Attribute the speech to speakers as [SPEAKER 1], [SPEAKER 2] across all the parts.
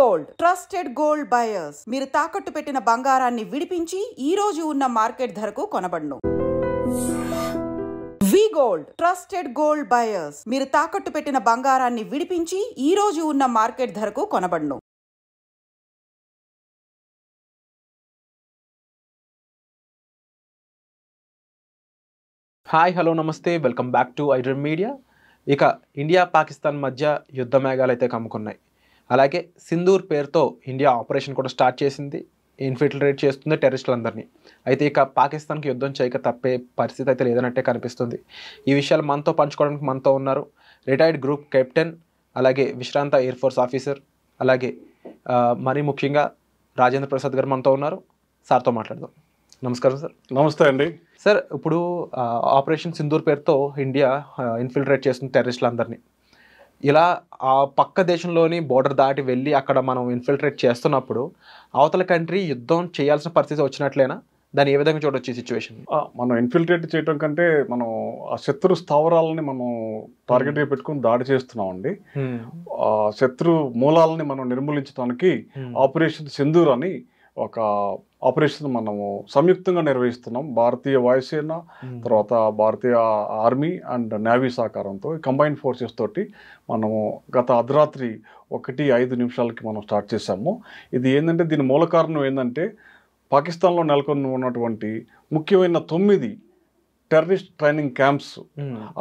[SPEAKER 1] Gold trusted gold buyers. మీరు తాకట్టు పెట్టిన బంగారాన్ని విడిపించి ఈ రోజు ఉన్న మార్కెట్ ధరకు కొనబడును. వి గోల్డ్ ట్రస్టెడ్ గోల్డ్ బయర్స్. మీరు తాకట్టు పెట్టిన బంగారాన్ని విడిపించి ఈ రోజు ఉన్న మార్కెట్ ధరకు కొనబడును.
[SPEAKER 2] హాయ్, హలో, నమస్తే, welcome back to iDream media. ఇక ఇండియా పాకిస్తాన్ మధ్య యుద్ధ మేఘాలు అయితే కమ్ముకున్నాయి. అలాగే సింధూర్ పేరుతో ఇండియా ఆపరేషన్ కూడా స్టార్ట్ చేసింది, ఇన్ఫిల్ట్రేట్ చేస్తుంది టెర్రరిస్టులందరినీ. అయితే ఇక పాకిస్తాన్కి యుద్ధం చేయక తప్పే పరిస్థితి అయితే లేదన్నట్టే కనిపిస్తుంది. ఈ విషయాలు మనతో పంచుకోవడానికి మనతో ఉన్నారు రిటైర్డ్ గ్రూప్ కెప్టెన్, అలాగే విశ్రాంత ఎయిర్ ఫోర్స్ ఆఫీసర్, అలాగే మరీ ముఖ్యంగా రాజేంద్ర ప్రసాద్ గారు మనతో ఉన్నారు. సార్తో మాట్లాడదాం. నమస్కారం సార్.
[SPEAKER 3] నమస్తే అండి
[SPEAKER 2] సార్. ఇప్పుడు ఆపరేషన్ సింధూర్ పేరుతో ఇండియా ఇన్ఫిల్ట్రేట్ చేస్తుంది టెర్రరిస్టులందరినీ. ఇలా ఆ పక్క దేశంలోని బోర్డర్ దాటి వెళ్ళి అక్కడ మనం ఇన్ఫిల్ట్రేట్ చేస్తున్నప్పుడు అవతల కంట్రీ యుద్ధం చేయాల్సిన పరిస్థితి వచ్చినట్లేనా? దాన్ని ఏ విధంగా చూడొచ్చు ఈ సిచ్యువేషన్?
[SPEAKER 3] మనం ఇన్ఫిల్ట్రేట్ చేయడం కంటే మనం ఆ శత్రు స్థావరాలని మనం టార్గెట్గా పెట్టుకుని దాడి చేస్తున్నామండి. ఆ శత్రు మూలాలని మనం నిర్మూలించడానికి ఆపరేషన్ సింధూర్ అని ఒక ఆపరేషన్ మనము సంయుక్తంగా నిర్వహిస్తున్నాం. భారతీయ వాయుసేన, తర్వాత భారతీయ ఆర్మీ అండ్ నేవీ సహకారంతో కంబైన్డ్ ఫోర్సెస్ తోటి మనము గత అర్ధరాత్రి 1:05 మనం స్టార్ట్ చేశాము. ఇది ఏంటంటే దీని మూల కారణం ఏంటంటే పాకిస్తాన్లో నెలకొని ఉన్నటువంటి ముఖ్యమైన 9 టెర్రరిస్ట్ ట్రైనింగ్ క్యాంప్స్,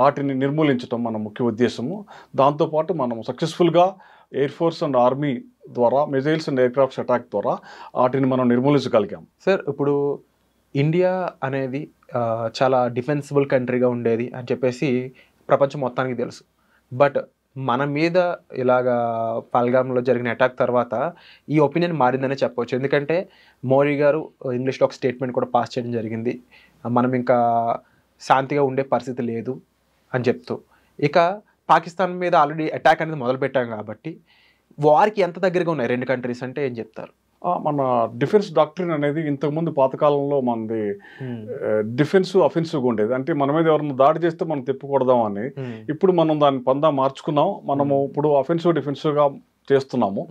[SPEAKER 3] వాటిని నిర్మూలించడం మన ముఖ్య ఉద్దేశము. దాంతోపాటు మనం సక్సెస్ఫుల్గా ఎయిర్ ఫోర్స్ అండ్ ఆర్మీ ద్వారా మిజైల్స్ అండ్ ఎయిర్క్రాఫ్ట్స్ అటాక్ ద్వారా వాటిని మనం నిర్మూలించగలిగాం.
[SPEAKER 2] సార్, ఇప్పుడు ఇండియా అనేది చాలా డిఫెన్సిబుల్ కంట్రీగా ఉండేది అని చెప్పేసి ప్రపంచం మొత్తానికి తెలుసు. బట్ మన మీద ఇలాగా పహల్గామ్లో జరిగిన అటాక్ తర్వాత ఈ ఒపీనియన్ మారిందనే చెప్పవచ్చు. ఎందుకంటే మోడీ గారు ఇంగ్లీష్లో ఒక స్టేట్మెంట్ కూడా పాస్ చేయడం జరిగింది, మనం ఇంకా శాంతిగా ఉండే పరిస్థితి లేదు అని చెప్తూ. ఇక పాకిస్తాన్ మీద ఆల్రెడీ అటాక్ అనేది మొదలుపెట్టాం కాబట్టి వారికి ఎంత దగ్గరగా ఉన్నాయి రెండు కంట్రీస్ అంటే ఏం చెప్తారు?
[SPEAKER 3] మన డిఫెన్స్ డాక్ట్రిన్ అనేది ఇంతకుముందు పాతకాలంలో మనది డిఫెన్సివ్ అఫెన్సివ్గా ఉండేది. అంటే మన మీద ఎవరైనా దాడి చేస్తే మనం తిప్పకూడదాం అని. ఇప్పుడు మనం దాన్ని పందా మార్చుకున్నాం. మనము ఇప్పుడు అఫెన్సివ్ డిఫెన్సివ్గా చేస్తున్నాము.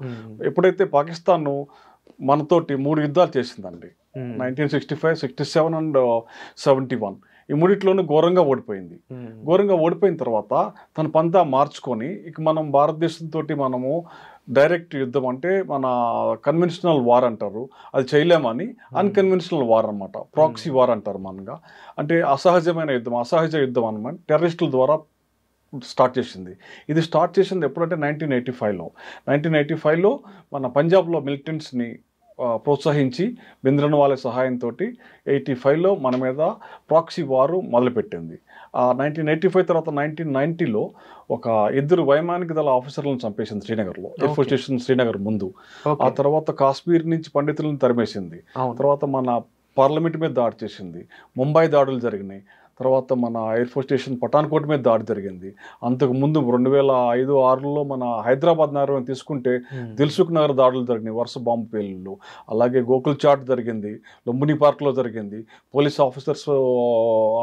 [SPEAKER 3] ఎప్పుడైతే పాకిస్తాన్ మనతోటి 3 యుద్ధాలు చేసిందండి, 1965, 67 అండ్ 71. ఈ మూడిట్లోనూ ఘోరంగా ఓడిపోయింది. ఘోరంగా ఓడిపోయిన తర్వాత తన పంతా మార్చుకొని ఇక మనం భారతదేశంతో మనము డైరెక్ట్ యుద్ధం అంటే మన కన్వెన్షనల్ వార్ అంటారు, అది చేయలేమని అన్కన్వెన్షనల్ వార్ అనమాట, ప్రాక్సీ వార్ అంటారు మనగా. అంటే అసహజమైన యుద్ధం, అసహజ యుద్ధం అనమాట, టెర్రరిస్టుల ద్వారా స్టార్ట్ చేసింది. ఇది స్టార్ట్ చేసింది ఎప్పుడంటే 1985లో మన పంజాబ్లో మిలిటెంట్స్ని ప్రోత్సహించి బింద్రన్వాలే సహాయంతో 85లో మన మీద ప్రాక్సీ వారు మొదలుపెట్టింది. 1985 తర్వాత 1990లో ఒక 2 వైమానిక దళ ఆఫీసర్లను చంపేసింది శ్రీనగర్లో, ఎయిర్ ఫోర్స్ స్టేషన్ శ్రీనగర్ ముందు. ఆ తర్వాత కాశ్మీర్ నుంచి పండితులను తరిమేసింది. తర్వాత మన పార్లమెంట్ మీద దాడి చేసింది, ముంబై దాడులు జరిగినాయి. తర్వాత మన ఎయిర్ ఫోర్స్ స్టేషన్ పఠాన్కోట్ మీద దాడి జరిగింది. అంతకుముందు 2005-06లో మన హైదరాబాద్ నగరం తీసుకుంటే దిల్సుఖ్ నగర్ దాడులు జరిగినాయి, వరుస బాంబు పేలుళ్ళు. అలాగే గోకుల్ చాట్ జరిగింది, లుంబిని పార్క్లో జరిగింది, పోలీస్ ఆఫీసర్స్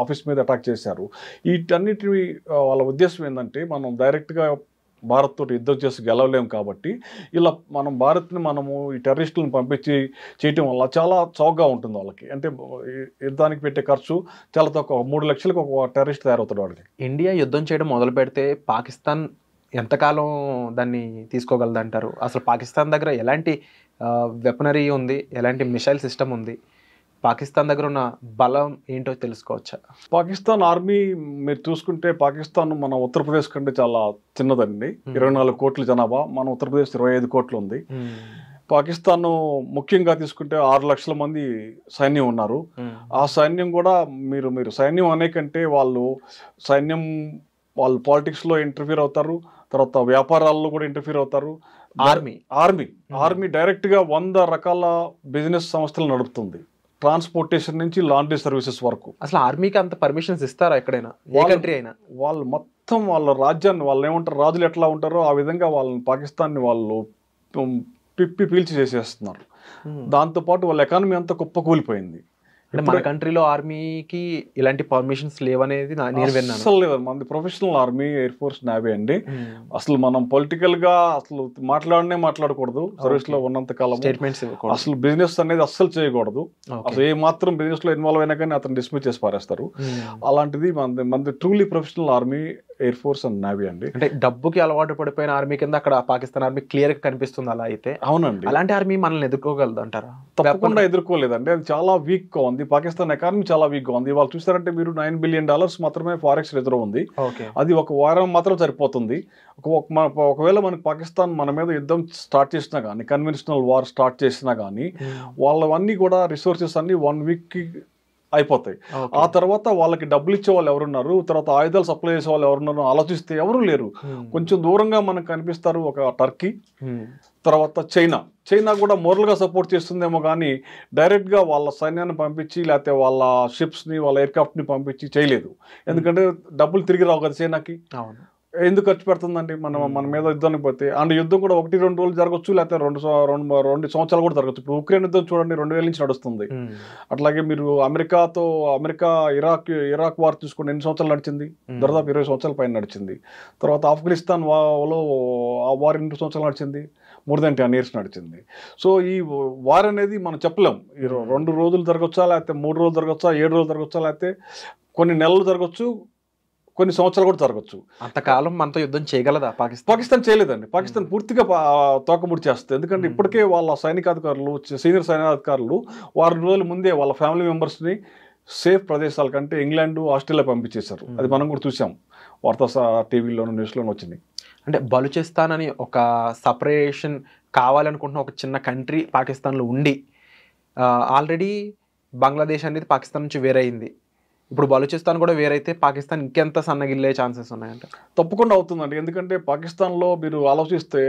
[SPEAKER 3] ఆఫీస్ మీద అటాక్ చేశారు. వీటన్నిటి వాళ్ళ ఉద్దేశం ఏంటంటే మనం డైరెక్ట్గా భారత్ తోటి యుద్ధం చేసి గెలవలేము కాబట్టి ఇలా మనం భారత్ని మనము ఈ టెర్రరిస్టులను పంపించి చేయటం వల్ల చాలా చౌకగా ఉంటుంది వాళ్ళకి. అంటే యుద్ధానికి పెట్టే ఖర్చు చాలా తక్కువ, 3 లక్షలకు ఒక టెర్రరిస్ట్ తయారవుతాడు వాడికి.
[SPEAKER 2] ఇండియా యుద్ధం చేయడం మొదలు పెడితే పాకిస్తాన్ ఎంతకాలం దాన్ని తీసుకోగలదంటారు? అసలు పాకిస్తాన్ దగ్గర ఎలాంటి వెపనరీ ఉంది, ఎలాంటి మిసైల్ సిస్టమ్ ఉంది, పాకిస్తాన్ దగ్గర ఉన్న బలం ఏంటో తెలుసుకోవచ్చా?
[SPEAKER 3] పాకిస్తాన్ ఆర్మీ మీరు చూసుకుంటే పాకిస్తాన్ మన ఉత్తరప్రదేశ్ కంటే చాలా చిన్నదండి. 24 కోట్ల జనాభా, మన ఉత్తరప్రదేశ్ 25 కోట్లు ఉంది. పాకిస్తాన్ ముఖ్యంగా తీసుకుంటే 6 లక్షల మంది సైన్యం ఉన్నారు. ఆ సైన్యం కూడా మీరు సైన్యం అనే కంటే వాళ్ళు పాలిటిక్స్లో ఇంటర్ఫీర్ అవుతారు, తర్వాత వ్యాపారాల్లో కూడా ఇంటర్ఫీర్ అవుతారు. ఆర్మీ డైరెక్ట్గా 100 రకాల బిజినెస్ సంస్థలు నడుపుతుంది, ట్రాన్స్పోర్టేషన్ నుంచి లాండ్రీ సర్వీసెస్ వరకు.
[SPEAKER 2] అసలు ఆర్మీకి అంత పర్మిషన్స్ ఇస్తారా ఎక్కడైనా, ఏ కంట్రీ అయినా?
[SPEAKER 3] వాళ్ళు మొత్తం వాళ్ళ రాజ్యాన్ని, వాళ్ళు ఏమంటారు, రాజులు ఎట్లా ఉంటారో ఆ విధంగా వాళ్ళని పాకిస్తాన్ని వాళ్ళు పీల్చి చేసేస్తున్నారు. దాంతోపాటు వాళ్ళ ఎకానమీ అంతా కుప్పకూలిపోయింది.
[SPEAKER 2] అంటే మన కంట్రీలో ఆర్మీకి ఇలాంటి పర్మిషన్స్ లేవనేది నేను విన్నాను.
[SPEAKER 3] అసలు లేదు, మనది professional army, air force, navy అండి. అసలు మనం పొలిటికల్ గా అసలు మాట్లాడకూడదు సర్వీస్ లో ఉన్నంత కాలం.
[SPEAKER 2] స్టేట్మెంట్స్
[SPEAKER 3] అసలు బిజినెస్ అనేది అస్సలు చేయకూడదు. అసలు ఏ మాత్రం బిజినెస్ లో ఇన్వాల్వ్ అయినా కానీ అతను డిస్మిస్ చేసి పారేస్తారు. అలాంటిది మనది truly professional army, air force and navy అండి.
[SPEAKER 2] అంటే డబ్బుకి అలవాటు పడిపోయిన ఆర్మీ కింద అక్కడ పాకిస్తాన్ ఆర్మీ క్లియర్ గా కనిపిస్తుంది. అలా అయితే
[SPEAKER 3] అవునండి,
[SPEAKER 2] అలాంటి ఆర్మీ మనల్ని ఎదుర్కోగలదు అంటారా?
[SPEAKER 3] తప్పకుండా ఎదుర్కోలేదండి. అది చాలా వీక్ గా ఉంది. పాకిస్తాన్ ఎకానమీ చాలా వీక్ గా ఉంది. వాళ్ళు చూసారంటే మీరు $9 బిలియన్ మాత్రమే ఫారెక్స్ రిజర్వ్ ఉంది. అది ఒక వారం మాత్రం సరిపోతుంది. ఒకవేళ మనకి పాకిస్తాన్ మన మీద యుద్ధం స్టార్ట్ చేసినా కానీ, కన్వెన్షనల్ వార్ స్టార్ట్ చేసినా కానీ, వాళ్ళవన్నీ కూడా రిసోర్సెస్ అన్ని 1 వీక్ కి అయిపోతాయి. ఆ తర్వాత వాళ్ళకి డబ్బులు ఇచ్చే వాళ్ళు ఎవరున్నారు, తర్వాత ఆయుధాలు సప్లై చేసే వాళ్ళు ఎవరున్నారు ఆలోచిస్తే ఎవరు లేరు. కొంచెం దూరంగా మనకు కనిపిస్తారు ఒక టర్కీ, తర్వాత చైనా కూడా మోరల్ గా సపోర్ట్ చేస్తుందేమో కానీ డైరెక్ట్ గా వాళ్ళ సైన్యాన్ని పంపించి లేకపోతే వాళ్ళ షిప్స్ ని, వాళ్ళ ఎయిర్క్రాఫ్ట్ ని పంపించి చేయలేదు. ఎందుకంటే డబ్బులు తిరిగి రావు కదా చైనాకి. ఎందుకు ఖర్చు పెడుతుందండి మన మీద యుద్ధానికి పోతే? అండ్ యుద్ధం కూడా 1-2 రోజులు జరగచ్చు, లేకపోతే 2 సంవత్సరాలు కూడా జరగచ్చు. ఇప్పుడు ఉక్రెయిన్ యుద్ధం చూడండి, 2000 నుంచి నడుస్తుంది. అట్లాగే మీరు అమెరికా ఇరాక్ వార్ చూసుకుని ఎన్ని సంవత్సరాలు నడిచింది? దాదాపు 20 సంవత్సరాల పైన నడిచింది. తర్వాత ఆఫ్ఘనిస్తాన్ లో ఆ వార్ 2 సంవత్సరాలు నడిచింది, మోర్ దెన్ 10 years నడిచింది. సో ఈ వార్ అనేది మనం చెప్పలేం. 2 రోజులు జరగచ్చా, లేకపోతే 3 రోజులు జరగచ్చా, 7 రోజులు జరగచ్చా, లేకపోతే కొన్ని నెలలు జరగచ్చు, కొన్ని సంవత్సరాలు కూడా జరగచ్చు.
[SPEAKER 2] అంతకాలం మనతో యుద్ధం చేయగలదా
[SPEAKER 3] పాకిస్తాన్? చేయలేదండి. పాకిస్తాన్ పూర్తిగా తోకముడి చేస్తుంది. ఎందుకంటే ఇప్పటికే వాళ్ళ సైనికాధికారులు, సీనియర్ సైనికాధికారులు వారం రోజుల ముందే వాళ్ళ ఫ్యామిలీ మెంబర్స్ని సేఫ్ ప్రదేశాల కంటే ఇంగ్లాండ్, ఆస్ట్రేలియా పంపించేశారు. అది మనం కూడా చూసాం, వార్తా టీవీలోను, న్యూస్లోనూ వచ్చింది.
[SPEAKER 2] అంటే బలూచిస్తాన్ అని ఒక సపరేషన్ కావాలనుకుంటున్న ఒక చిన్న కంట్రీ పాకిస్తాన్లో ఉండి, ఆల్రెడీ బంగ్లాదేశ్ అనేది పాకిస్తాన్ నుంచి వేరైంది. ఇప్పుడు బలూచిస్తాన్ కూడా వేరైతే పాకిస్తాన్ ఇంకెంత సన్నగిల్లే ఛాన్సెస్ ఉన్నాయంట?
[SPEAKER 3] తప్పకుండా అవుతుందండి. ఎందుకంటే పాకిస్తాన్లో మీరు ఆలోచిస్తే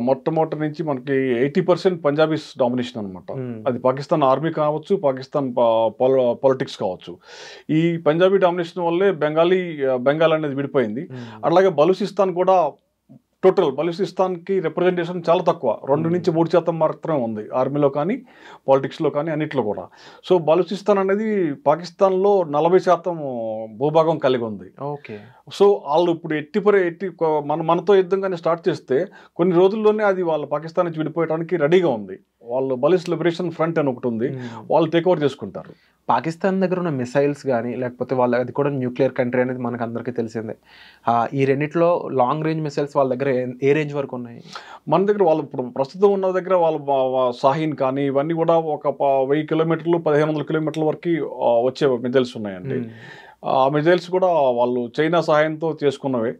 [SPEAKER 3] మొట్టమొదటి నుంచి మనకి 80% పంజాబీస్ డామినేషన్ అనమాట. అది పాకిస్తాన్ ఆర్మీ కావచ్చు, పాకిస్తాన్ పాలిటిక్స్ కావచ్చు. ఈ పంజాబీ డామినేషన్ వల్లే బెంగాల్ అనేది విడిపోయింది. అలాగే బలూచిస్తాన్ కూడా టోటల్ బలూచిస్తాన్కి రిప్రజెంటేషన్ చాలా తక్కువ, 2-3% మాత్రమే ఉంది ఆర్మీలో కానీ, పాలిటిక్స్లో కానీ, అన్నిట్లో కూడా. సో బలూచిస్తాన్ అనేది పాకిస్తాన్లో 40% భూభాగం కలిగి ఉంది.
[SPEAKER 2] ఓకే.
[SPEAKER 3] సో వాళ్ళు ఇప్పుడు మనతో యుద్ధం కానీ స్టార్ట్ చేస్తే కొన్ని రోజుల్లోనే అది వాళ్ళ పాకిస్తాన్ నుంచి విడిపోయడానికి రెడీగా ఉంది. వాళ్ళు బలూచ్ లిబరేషన్ ఫ్రంట్ అని ఒకటి ఉంది, వాళ్ళు టేక్ ఓవర్ చేసుకుంటారు.
[SPEAKER 2] పాకిస్తాన్ దగ్గర ఉన్న మిసైల్స్ కానీ, లేకపోతే అది కూడా న్యూక్లియర్ కంట్రీ అనేది మనకు అందరికీ తెలిసిందే. ఈ రెండిట్లో లాంగ్ రేంజ్ మిసైల్స్ వాళ్ళ దగ్గర ఏ రేంజ్ వరకు ఉన్నాయి?
[SPEAKER 3] మన దగ్గర వాళ్ళు ఇప్పుడు ప్రస్తుతం ఉన్న దగ్గర వాళ్ళు షాహీన్ కానీ ఇవన్నీ కూడా ఒక 1000 కిలోమీటర్లు, 1500 కిలోమీటర్ల వరకు వచ్చే మిసైల్స్ ఉన్నాయండి. ఆ మిజైల్స్ కూడా వాళ్ళు చైనా సహాయంతో చేసుకున్నవే.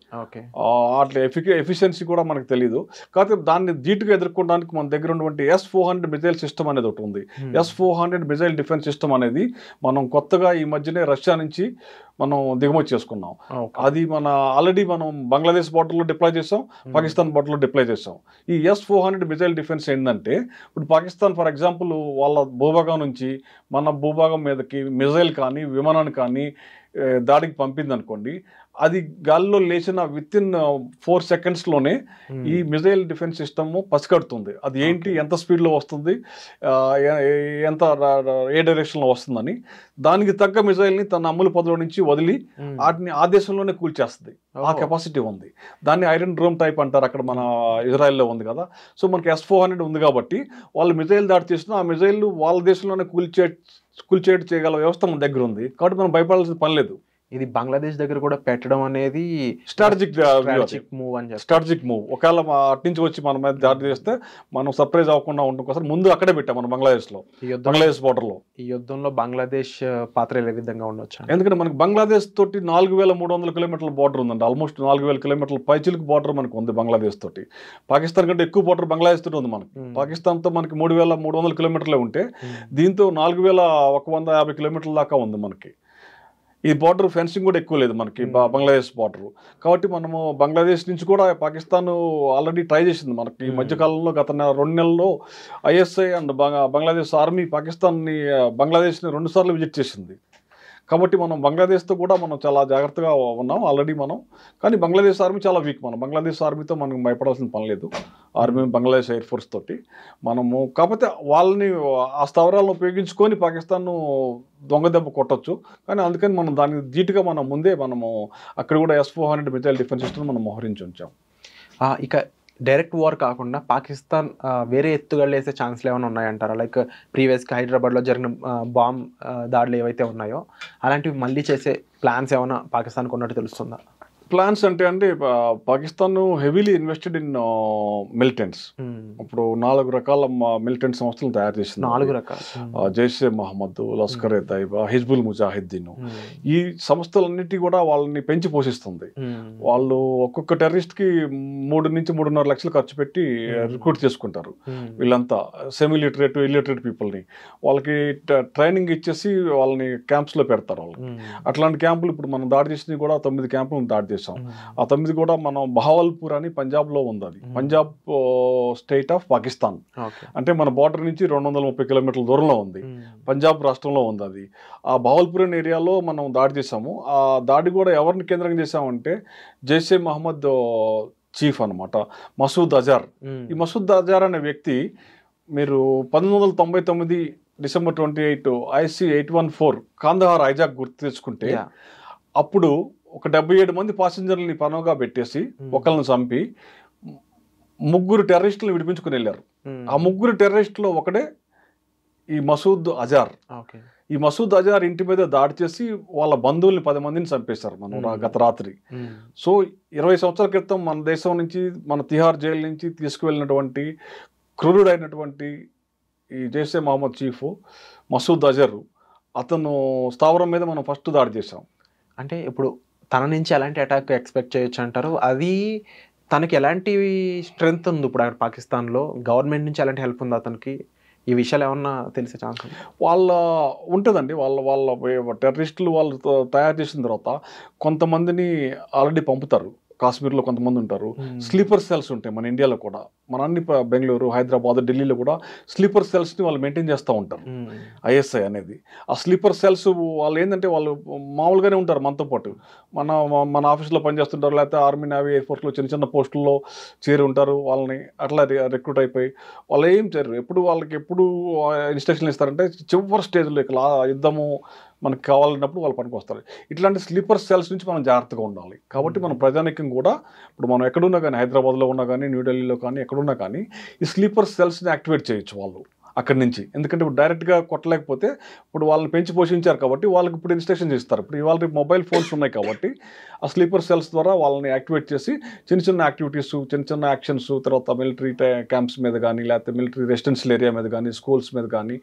[SPEAKER 3] అట్లా ఎఫిషియన్సీ కూడా మనకు తెలియదు. కాకపోతే దాన్ని ధీటుగా ఎదుర్కోవడానికి మన దగ్గర ఉన్నటువంటి S-400 మిజైల్ సిస్టమ్ అనేది ఒకటి ఉంది. S-400 మిజైల్ డిఫెన్స్ సిస్టమ్ అనేది మనం కొత్తగా ఈ మధ్యనే రష్యా నుంచి మనం దిగుమతి చేసుకున్నాం. అది ఆల్రెడీ మనం బంగ్లాదేశ్ బార్డర్లో డిప్లాయ్ చేసాం, పాకిస్తాన్ బార్డర్లో డిప్లాయ్ చేసాం. ఈ S-400 మిజైల్ డిఫెన్స్ ఏంటంటే, ఇప్పుడు పాకిస్తాన్ ఫర్ ఎగ్జాంపుల్ వాళ్ళ భూభాగం నుంచి మన భూభాగం మీదకి మిజైల్ కానీ విమానాన్ని కానీ దాడికి పంపింది అనుకోండి, అది గాల్లో లేచిన వితిన్ 4 సెకండ్స్లోనే ఈ మిజైల్ డిఫెన్స్ సిస్టమ్ పసిగడుతుంది. అది ఏంటి, ఎంత స్పీడ్లో వస్తుంది, ఎంత ఏ డైరెక్షన్లో వస్తుందని. దానికి తగ్గ మిజైల్ని తన అమ్ముల పదలో నుంచి వదిలి వాటిని ఆ దేశంలోనే కూల్చేస్తుంది. ఆ కెపాసిటీ ఉంది. దాన్ని ఐరన్ డ్రోమ్ టైప్ అంటారు, అక్కడ మన ఇజ్రాయెల్లో ఉంది కదా. సో మనకి S-400 ఉంది కాబట్టి వాళ్ళు మిజైల్ దాడి చేసినా ఆ మిజైల్ వాళ్ళ దేశంలోనే కూల్చేట్ చేయగల వ్యవస్థ మన దగ్గర ఉంది. కాబట్టి మనం భయపడాల్సిన పని లేదు.
[SPEAKER 2] ఇది బంగ్లాదేశ్ దగ్గర కూడా పెట్టడం అనేది
[SPEAKER 3] స్ట్రాటజిక్ మూవ్. ఒకవేళ అటు నుంచి వచ్చి మన మీద దాడి చేస్తే మనం సర్ప్రైజ్ అవ్వకుండా ఉండడం కోసం ముందు అక్కడే పెట్టాం మనం బంగ్లాదేశ్ బార్డర్లో.
[SPEAKER 2] ఈ యుద్ధంలో బంగ్లాదేశ్ పాత్ర ఏ విధంగా ఉండొచ్చు?
[SPEAKER 3] ఎందుకంటే మనకి బంగ్లాదేశ్ తోటి 4300 కిలోమీటర్ల బార్డర్ ఉందండి. ఆల్మోస్ట్ 4000 కిలోమీటర్ల పైచిలకు బార్డర్ మనకు ఉంది బంగ్లాదేశ్ తోటి. పాకిస్తాన్ కంటే ఎక్కువ బార్డర్ బంగ్లాదేశ్ తోటి ఉంది మనకి. పాకిస్తాన్తో మనకి 3300 కిలోమీటర్లే ఉంటే దీంతో 4150 కిలోమీటర్ల దాకా ఉంది మనకి. ఈ బార్డర్ ఫెన్సింగ్ కూడా ఎక్కువ లేదు మనకి బంగ్లాదేశ్ బార్డర్. కాబట్టి మనము బంగ్లాదేశ్ నుంచి కూడా పాకిస్తాన్ ఆల్రెడీ ట్రై చేసింది మనకి ఈ మధ్యకాలంలో. గత 2 నెలల్లో ISI అండ్ బంగ్లాదేశ్ ఆర్మీ బంగ్లాదేశ్ని 2 సార్లు విజిట్ చేసింది. కాబట్టి మనం బంగ్లాదేశ్తో కూడా మనం చాలా జాగ్రత్తగా ఉన్నాం ఆల్రెడీ మనం. కానీ బంగ్లాదేశ్ ఆర్మీ చాలా వీక్. మనం బంగ్లాదేశ్ ఆర్మీతో మనం భయపడాల్సిన పని లేదు. ఆర్మీ బంగ్లాదేశ్ ఎయిర్ ఫోర్స్ తోటి మనము, కాకపోతే వాళ్ళని ఆ స్థావరాలను ఉపయోగించుకొని పాకిస్తాన్ను దొంగ దెబ్బ కొట్టచ్చు. కానీ అందుకని మనం దానికి ధీటుగా మనం ముందే మనము అక్కడ కూడా S-400 మిసైల్ డిఫెన్స్ సిస్టమ్ మనం మోహరించి ఉంచాం.
[SPEAKER 2] ఇక డైరెక్ట్ వార్ కాకుండా పాకిస్తాన్ వేరే ఎత్తుగడలు వేసే ఛాన్స్లు ఏమైనా ఉన్నాయంటారా? లైక్ ప్రీవియస్గా హైదరాబాద్లో జరిగిన బాంబ్ దాడులు ఏవైతే ఉన్నాయో అలాంటివి మళ్ళీ చేసే ప్లాన్స్ ఏమైనా పాకిస్తాన్కి ఉన్నట్టు తెలుస్తుందా?
[SPEAKER 3] ప్లాన్స్ అంటే Pakistan heavily invested in militants. ఇప్పుడు 4 రకాల మిలిటెంట్ సంస్థలను తయారు చేసింది.
[SPEAKER 2] 4 రకాల
[SPEAKER 3] జైషే మహమ్మద్, లష్కర్ ఎ తైబా, హిజ్బుల్ ముజాహిద్దీన్, ఈ సంస్థలన్నిటి కూడా వాళ్ళని పెంచి పోషిస్తుంది. వాళ్ళు ఒక్కొక్క టెర్రరిస్ట్కి 3 నుంచి 3.5 లక్షలు ఖర్చు పెట్టి రిక్రూట్ చేసుకుంటారు. వీళ్ళంతా సెమీ లిటరేట్ ఇల్లిటరేట్ పీపుల్ని వాళ్ళకి ట్రైనింగ్ ఇచ్చేసి వాళ్ళని క్యాంప్స్లో పెడతారు. వాళ్ళు అట్లాంటి క్యాంపులు ఇప్పుడు మనం దాడి చేసినవి కూడా 9 క్యాంపులు దాడి చేసాం. ఆ 9 కూడా మనం బహావల్పూర్ అని పంజాబ్లో ఉంది. అది పంజాబ్ స్టేట్ ఆఫ్ పాకిస్తాన్. అంటే మన బార్డర్ నుంచి 230 కిలోమీటర్ల దూరంలో ఉంది. పంజాబ్ రాష్ట్రంలో ఉంది అది. ఆ బహావల్పూర్ అనే ఏరియాలో మనం దాడి చేసాము. ఆ దాడి కూడా ఎవరిని కేంద్రంగా చేసామంటే జైషే మహమ్మద్ చీఫ్ అనమాట, మసూద్ అజార్. ఈ మసూద్ అజార్ అనే వ్యక్తి మీరు 1999 డిసెంబర్ 28 IC 814 కాందహార్ హైజాక్ గుర్తు తెచ్చుకుంటే అప్పుడు ఒక 77 మంది పాసెంజర్లని పనోగా పెట్టేసి ఒకళ్ళని చంపి 3 టెర్రరిస్టులను విడిపించుకుని వెళ్ళారు. ఆ 3 టెర్రరిస్టులో ఒకడే ఈ మసూద్ అజార్. ఈ మసూద్ అజార్ ఇంటి మీద దాడి చేసి వాళ్ళ బంధువుల్ని 10 మందిని చంపేశారు మనం గత రాత్రి. సో 20 సంవత్సరాల క్రితం మన దేశం నుంచి, మన తిహార్ జైలు నుంచి తీసుకువెళ్ళినటువంటి క్రూరుడైనటువంటి ఈ జైషే మహమ్మద్ చీఫ్ మసూద్ అజర్, అతను స్థావరం మీద మనం ఫస్ట్ దాడి చేసాం.
[SPEAKER 2] అంటే ఇప్పుడు తన నుంచి ఎలాంటి అటాక్ ఎక్స్పెక్ట్ చేయొచ్చు అంటారు? అది తనకి ఎలాంటి స్ట్రెంగ్త్ ఉంది ఇప్పుడు పాకిస్తాన్లో? గవర్నమెంట్ నుంచి ఎలాంటి హెల్ప్ ఉంది అతనికి? ఈ విషయాలు ఏమన్నా తెలిసే ఛాన్స్ ఉంది?
[SPEAKER 3] ఉంటుందండి. వాళ్ళ టెర్రరిస్టులు వాళ్ళు తయారు చేసిన తర్వాత కొంతమందిని ఆల్రెడీ పంపుతారు. కాశ్మీర్లో కొంతమంది ఉంటారు. స్లీపర్ సెల్స్ ఉంటాయి మన ఇండియాలో కూడా. మన అన్ని బెంగళూరు, హైదరాబాద్, ఢిల్లీలో కూడా స్లీపర్ సెల్స్ని వాళ్ళు మెయింటైన్ చేస్తూ ఉంటారు. ISI అనేది ఆ స్లీపర్ సెల్స్ వాళ్ళు ఏంటంటే వాళ్ళు మామూలుగానే ఉంటారు మనతో పాటు. మన ఆఫీస్లో పనిచేస్తుంటారు, లేకపోతే ఆర్మీ, నేవీ, ఎయిర్ ఫోర్స్లో చిన్న చిన్న పోస్టుల్లో చేరి ఉంటారు. వాళ్ళని అట్లా రిక్రూట్ అయిపోయి వాళ్ళు ఏం చేయరు. వాళ్ళకి ఎప్పుడు ఇన్స్ట్రక్షన్ ఇస్తారంటే చివరి స్టేజ్లో ఇక్కడ యుద్ధము మనకు కావాలన్నప్పుడు వాళ్ళు పనికి వస్తారు. ఇట్లాంటి స్లీపర్ సెల్స్ నుంచి మనం జాగ్రత్తగా ఉండాలి. కాబట్టి మన ప్రజానికం కూడా ఇప్పుడు మనం ఎక్కడున్నా కానీ, హైదరాబాద్లో ఉన్నా కానీ, న్యూఢిల్లీలో కానీ, ఎక్కడున్నా కానీ ఈ స్లీపర్ సెల్స్ని యాక్టివేట్ చేయొచ్చు వాళ్ళు అక్కడి నుంచి. ఎందుకంటే ఇప్పుడు డైరెక్ట్గా కొట్టలేకపోతే ఇప్పుడు వాళ్ళని పెంచి పోషించారు కాబట్టి వాళ్ళకి ఇప్పుడు ఇన్స్ట్రక్షన్స్ ఇస్తారు. ఇప్పుడు ఇవాళ మొబైల్ ఫోన్స్ ఉన్నాయి కాబట్టి ఆ స్లీపర్ సెల్స్ ద్వారా వాళ్ళని యాక్టివేట్ చేసి చిన్న చిన్న యాక్టివిటీస్, చిన్న చిన్న యాక్షన్స్, తర్వాత మిలిటరీ క్యాంప్స్ మీద కానీ, లేకపోతే మిలిటరీ రెసిడెన్షియల్ ఏరియా మీద కానీ, స్కూల్స్ మీద కానీ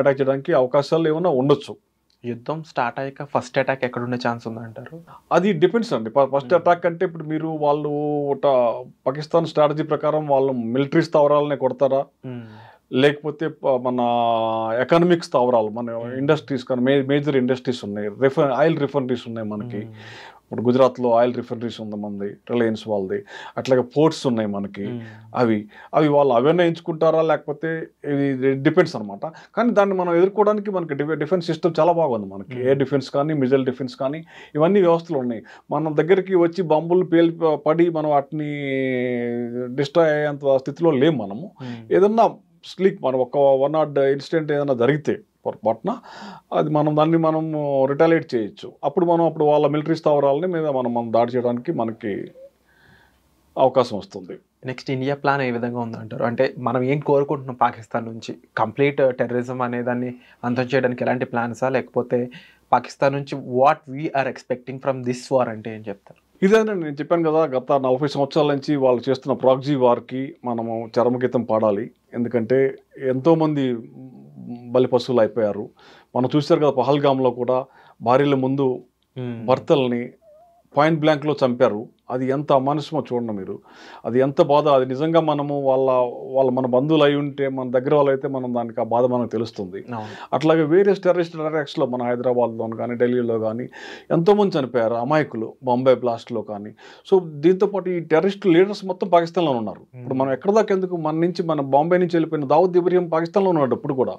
[SPEAKER 3] అటాక్ చేయడానికి అవకాశాలు ఏమైనా ఉండొచ్చు.
[SPEAKER 2] యుద్ధం స్టార్ట్ అయ్యాక ఫస్ట్ అటాక్ ఎక్కడ ఉండే ఛాన్స్ ఉందంటారు?
[SPEAKER 3] అది డిపెండ్స్ అండి. ఫస్ట్ అటాక్ అంటే ఇప్పుడు వాళ్ళు పాకిస్తాన్ స్ట్రాటజీ ప్రకారం వాళ్ళు మిలిటరీ స్థావరాలనే కొడతారా, లేకపోతే మన ఎకనామిక్ స్థావరాలు, మన ఇండస్ట్రీస్ కానీ మేజర్ ఇండస్ట్రీస్ ఉన్నాయి, ఆయిల్ రిఫైనరీస్ ఉన్నాయి మనకి. ఇప్పుడు గుజరాత్లో ఆయిల్ రిఫైనరీస్ ఉంది మనది, రిలయన్స్ వాళ్ళది. అట్లాగే పోర్ట్స్ ఉన్నాయి మనకి. అవి వాళ్ళు అవన్నీ ఎంచుకుంటారా, లేకపోతే ఇది డిపెండ్స్ అనమాట. కానీ దాన్ని మనం ఎదుర్కోవడానికి మనకి డిఫెన్స్ సిస్టమ్ చాలా బాగుంది మనకి. ఎయిర్ డిఫెన్స్ కానీ, మిజైల్ డిఫెన్స్ కానీ, ఇవన్నీ వ్యవస్థలు ఉన్నాయి. మన దగ్గరికి వచ్చి బాంబులు పడి మనం వాటిని డిస్ట్రాయ్ అయ్యేంత స్థితిలో లేము మనము. ఏదన్నా మనం ఒక 1 ఇన్సిడెంట్ ఏదైనా జరిగితే పొరపాటున అది దాన్ని మనం రిటాలియేట్ చేయొచ్చు. అప్పుడు వాళ్ళ మిలిటరీ స్థావరాలని మీద మనం దాడి చేయడానికి మనకి అవకాశం వస్తుంది.
[SPEAKER 2] నెక్స్ట్ ఇండియా ప్లాన్ ఏ విధంగా ఉందంటారు? అంటే మనం ఏం కోరుకుంటున్నాం పాకిస్తాన్ నుంచి? కంప్లీట్ టెర్రరిజం అనే దాన్ని అంతం చేయడానికి ఎలాంటి ప్లాన్సా, లేకపోతే పాకిస్తాన్ నుంచి what we are expecting from this war అంటే ఏం చెప్తారు?
[SPEAKER 3] ఇదేనా నేను చెప్పాను కదా, గత 40 సంవత్సరాల నుంచి వాళ్ళు చేస్తున్న ప్రాక్సీ వార్కి మనము చరమగీతం పాడాలి. ఎందుకంటే ఎంతోమంది బలిపశువులు అయిపోయారు. మనం చూసారు కదా, పహల్గామ్లో కూడా భార్యల ముందు భర్తల్ని పాయింట్ బ్లాంక్లో చంపారు. అది ఎంత అమానుషమో చూడండి మీరు. అది ఎంత బాధ. అది నిజంగా మనము వాళ్ళ మన బంధువులు అయి ఉంటే, మన దగ్గర వాళ్ళు అయితే మనం దానికి ఆ బాధ మనకు తెలుస్తుంది. అట్లాగే వేరే టెర్రరిస్ట్ అటాక్స్లో మన హైదరాబాద్లో కానీ ఢిల్లీలో కానీ ఎంతోమంది చనిపోయారు అమాయకులు, బాంబే బ్లాస్ట్లో కానీ. సో దీంతోపాటు ఈ టెర్రరిస్ట్ లీడర్స్ మొత్తం పాకిస్తాన్లో ఉన్నారు. ఇప్పుడు మనం ఎక్కడ దాకా ఎందుకు, మన బాంబే నుంచి వెళ్ళిపోయిన దావుద్ ఇబ్రహీం పాకిస్తాన్లో ఉన్నాడు. ఇప్పుడు కూడా